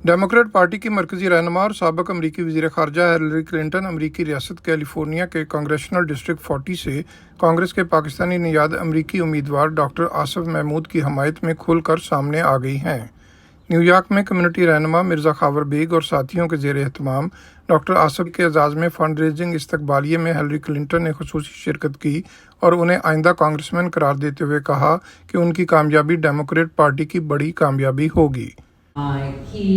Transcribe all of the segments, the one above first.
Democrat party की मरकजी रहनुमा और साबिक अमरीकी वज़ीर ख़ारजा हिलरी क्लिंटन अमरीकी रियासत कैलिफोर्निया के कांग्रेशनल डिस्ट्रिक्ट 40 से कांग्रेस के पाकिस्तानी नियाद अमरीकी उम्मीदवार डॉक्टर आसिफ महमूद की हमायत में खुलकर सामने आ गई हैं। न्यूयॉर्क में कम्युनिटी रहनुमा मिर्ज़ा खावर बेग और साथियों के ज़ेर एहतमाम डॉक्टर आसिफ के एजाज़ में फंड रेजिंग इस्तकबालिये में हिलरी क्लिंटन ने खुसूसी शिरकत की और उन्हें आइंदा कांग्रेसमैन करार देते हुए कहा कि उनकी कामयाबी डेमोक्रेट पार्टी की बड़ी कामयाबी होगी। He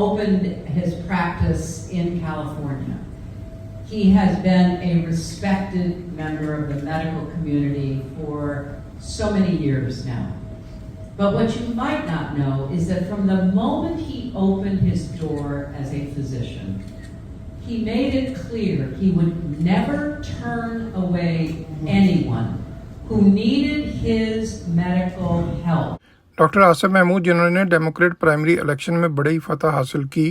opened his practice in California. He has been a respected member of the medical community for so many years now. But what you might not know is that from the moment he opened his door as a physician, he made it clear he would never turn away anyone who needed his medical help. Doctor Asif Mahmood, जिन्होंने democrat primary election में बड़ी फतह हासिल की,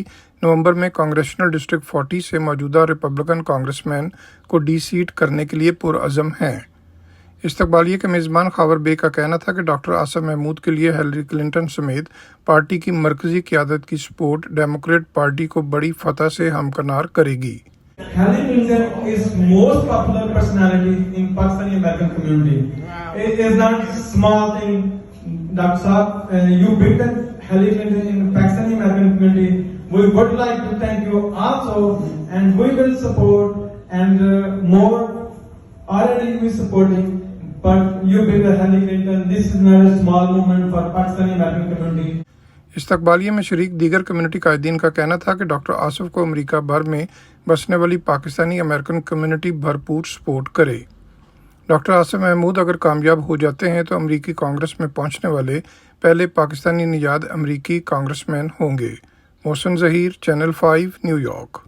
नवंबर में congressional district 40 से मौजूदा Republican congressman को डी-सीट करने के लिए पुरअज़म हैं। इस्तकबालिये के मेज़बान खावर बेग का कहना था कि डॉक्टर आसिफ महमूद के लिए हिलरी क्लिंटन समेत पार्टी की मरकजी क़यादत की सपोर्ट डेमोक्रेट पार्टी को बड़ी फतह से हमकिनार करेगी। Hillary Clinton is most popular personality in Pakistani American community. It is not small thing. Dr. Saab, you built Hillary Clinton in Pakistani American community. We would like to thank you also, and we will support and more already we supporting. But you built Hillary Clinton. This is not a small movement for Pakistani American community. इस्तकबालिये में शरीक दीगर community कायदीन का कहना था कि doctor Asif को America भर में बसने वाली पाकिस्तानी अमेरिकन कम्युनिटी भरपूर सपोर्ट करे। डॉक्टर आसिफ महमूद अगर कामयाब हो जाते हैं तो अमरीकी कांग्रेस में पहुंचने वाले पहले पाकिस्तानी नियाद अमरीकी कांग्रेसमैन होंगे। Mohsin Zaheer, channel 5, New York.